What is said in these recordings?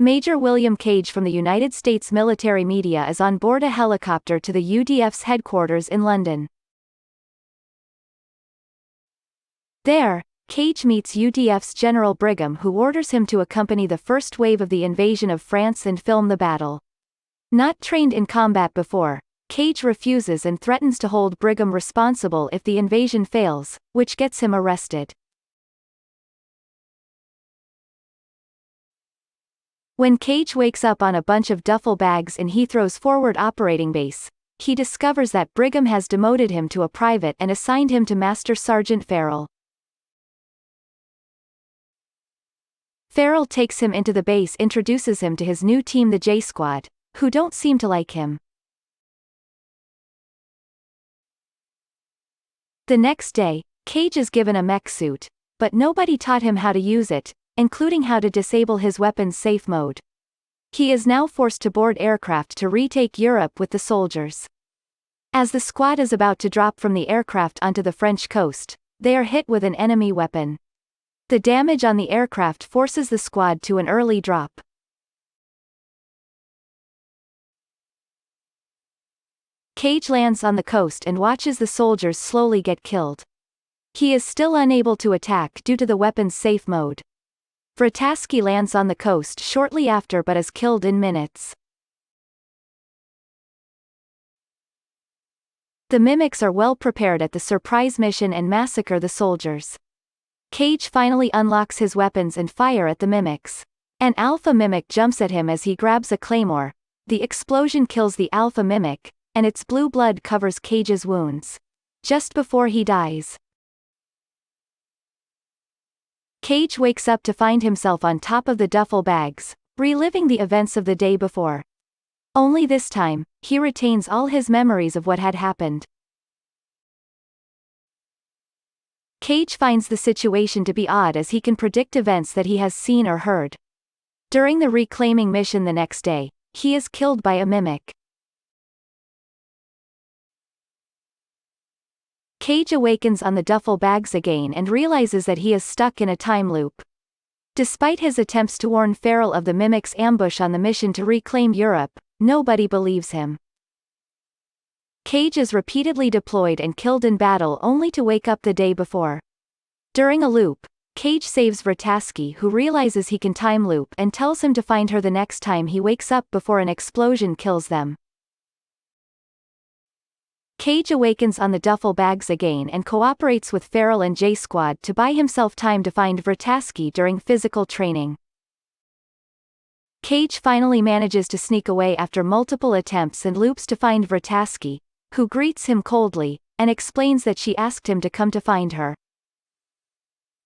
Major William Cage from the United States military media is on board a helicopter to the UDF's headquarters in London. There, Cage meets UDF's General Brigham, who orders him to accompany the first wave of the invasion of France and film the battle. Not trained in combat before, Cage refuses and threatens to hold Brigham responsible if the invasion fails, which gets him arrested. When Cage wakes up on a bunch of duffel bags in Heathrow's forward operating base, he discovers that Brigham has demoted him to a private and assigned him to Master Sergeant Farrell. Farrell takes him into the base, introduces him to his new team, the J Squad, who don't seem to like him. The next day, Cage is given a mech suit, but nobody taught him how to use it, including how to disable his weapon's safe mode. He is now forced to board aircraft to retake Europe with the soldiers. As the squad is about to drop from the aircraft onto the French coast, they are hit with an enemy weapon. The damage on the aircraft forces the squad to an early drop. Cage lands on the coast and watches the soldiers slowly get killed. He is still unable to attack due to the weapon's safe mode. Vrataski lands on the coast shortly after but is killed in minutes. The Mimics are well prepared at the surprise mission and massacre the soldiers. Cage finally unlocks his weapons and fire at the Mimics. An Alpha Mimic jumps at him as he grabs a claymore. The explosion kills the Alpha Mimic, and its blue blood covers Cage's wounds. Just before he dies, Cage wakes up to find himself on top of the duffel bags, reliving the events of the day before. Only this time, he retains all his memories of what had happened. Cage finds the situation to be odd as he can predict events that he has seen or heard. During the reclaiming mission the next day, he is killed by a Mimic. Cage awakens on the duffel bags again and realizes that he is stuck in a time loop. Despite his attempts to warn Farrell of the Mimic's ambush on the mission to reclaim Europe, nobody believes him. Cage is repeatedly deployed and killed in battle only to wake up the day before. During a loop, Cage saves Vrataski, who realizes he can time loop, and tells him to find her the next time he wakes up before an explosion kills them. Cage awakens on the duffel bags again and cooperates with Farrell and J Squad to buy himself time to find Vrataski during physical training. Cage finally manages to sneak away after multiple attempts and loops to find Vrataski, who greets him coldly, and explains that she asked him to come to find her.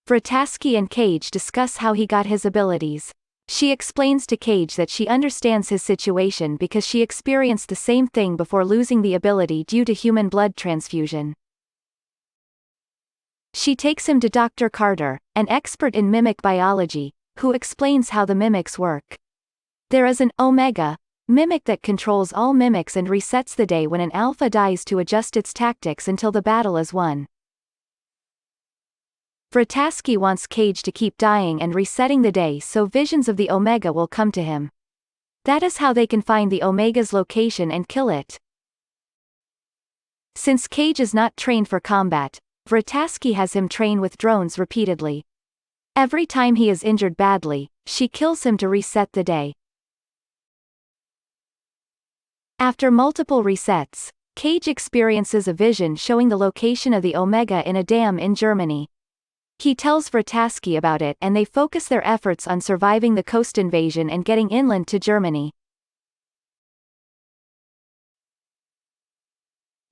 Vrataski and Cage discuss how he got his abilities. She explains to Cage that she understands his situation because she experienced the same thing before losing the ability due to human blood transfusion. She takes him to Dr. Carter, an expert in mimic biology, who explains how the mimics work. There is an Omega Mimic that controls all mimics and resets the day when an Alpha dies to adjust its tactics until the battle is won. Vrataski wants Cage to keep dying and resetting the day so visions of the Omega will come to him. That is how they can find the Omega's location and kill it. Since Cage is not trained for combat, Vrataski has him train with drones repeatedly. Every time he is injured badly, she kills him to reset the day. After multiple resets, Cage experiences a vision showing the location of the Omega in a dam in Germany. He tells Vrataski about it and they focus their efforts on surviving the coast invasion and getting inland to Germany.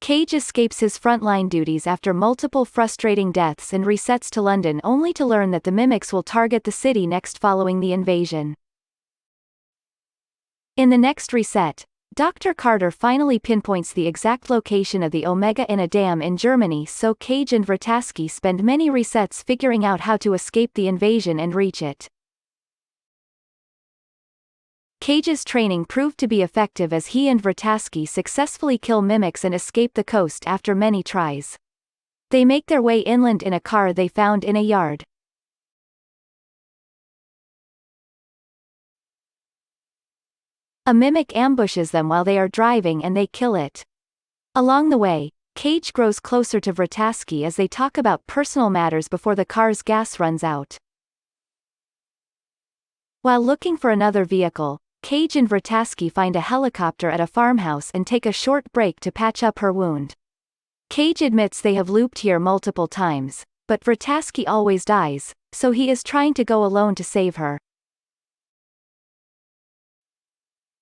Cage escapes his frontline duties after multiple frustrating deaths and resets to London only to learn that the Mimics will target the city next following the invasion. In the next reset, Dr. Carter finally pinpoints the exact location of the Omega in a dam in Germany, so Cage and Vrataski spend many resets figuring out how to escape the invasion and reach it. Cage's training proved to be effective as he and Vrataski successfully kill Mimics and escape the coast after many tries. They make their way inland in a car they found in a yard. A mimic ambushes them while they are driving and they kill it. Along the way, Cage grows closer to Vrataski as they talk about personal matters before the car's gas runs out. While looking for another vehicle, Cage and Vrataski find a helicopter at a farmhouse and take a short break to patch up her wound. Cage admits they have looped here multiple times, but Vrataski always dies, so he is trying to go alone to save her.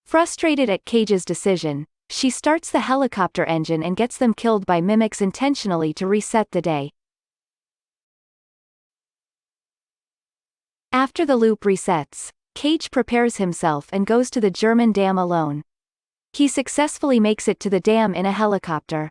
Frustrated at Cage's decision, she starts the helicopter engine and gets them killed by mimics intentionally to reset the day. After the loop resets, Cage prepares himself and goes to the German dam alone. He successfully makes it to the dam in a helicopter.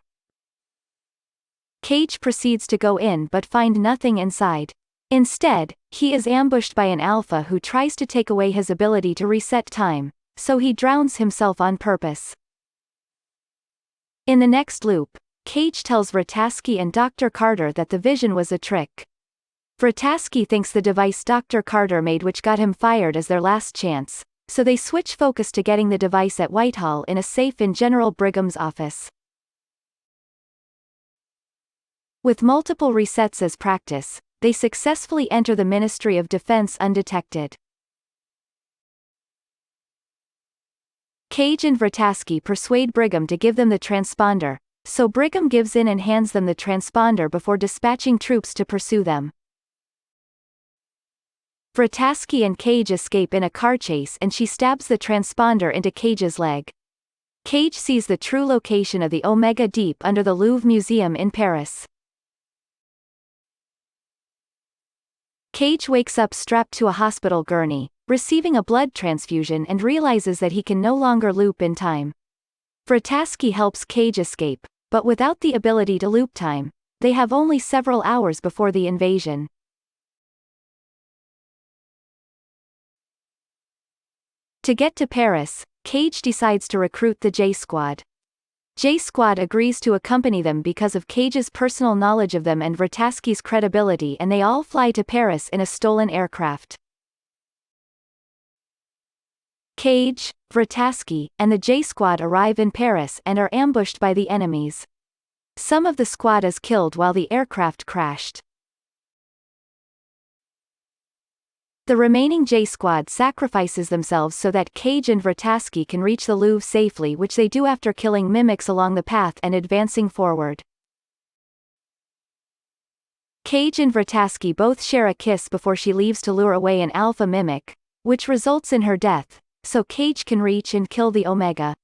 Cage proceeds to go in but find nothing inside. Instead, he is ambushed by an alpha who tries to take away his ability to reset time, so he drowns himself on purpose. In the next loop, Cage tells Vrataski and Dr. Carter that the vision was a trick. Vrataski thinks the device Dr. Carter made which got him fired is their last chance, so they switch focus to getting the device at Whitehall in a safe in General Brigham's office. With multiple resets as practice, they successfully enter the Ministry of Defense undetected. Cage and Vrataski persuade Brigham to give them the transponder, so Brigham gives in and hands them the transponder before dispatching troops to pursue them. Vrataski and Cage escape in a car chase and she stabs the transponder into Cage's leg. Cage sees the true location of the Omega deep under the Louvre Museum in Paris. Cage wakes up strapped to a hospital gurney, receiving a blood transfusion and realizes that he can no longer loop in time. Vrataski helps Cage escape, but without the ability to loop time, they have only several hours before the invasion. To get to Paris, Cage decides to recruit the J-Squad. J-Squad agrees to accompany them because of Cage's personal knowledge of them and Vrataski's credibility, and they all fly to Paris in a stolen aircraft. Cage, Vrataski, and the J-Squad arrive in Paris and are ambushed by the enemies. Some of the squad is killed while the aircraft crashed. The remaining J-Squad sacrifices themselves so that Cage and Vrataski can reach the Louvre safely, which they do after killing mimics along the path and advancing forward. Cage and Vrataski both share a kiss before she leaves to lure away an alpha mimic, which results in her death, so Cage can reach and kill the Omega.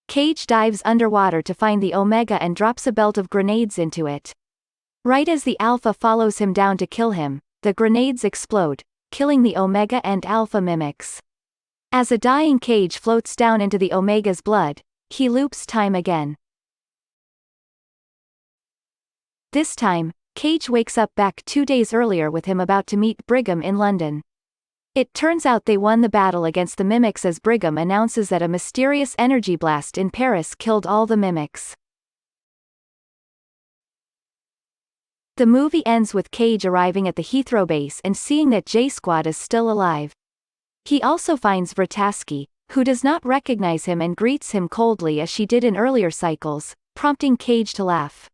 Cage dives underwater to find the Omega and drops a belt of grenades into it. Right as the Alpha follows him down to kill him, the grenades explode, killing the Omega and Alpha mimics. As a dying Cage floats down into the Omega's blood, he loops time again. This time, Cage wakes up back 2 days earlier with him about to meet Brigham in London. It turns out they won the battle against the mimics as Brigham announces that a mysterious energy blast in Paris killed all the mimics. The movie ends with Cage arriving at the Heathrow base and seeing that J-Squad is still alive. He also finds Vrataski, who does not recognize him and greets him coldly as she did in earlier cycles, prompting Cage to laugh.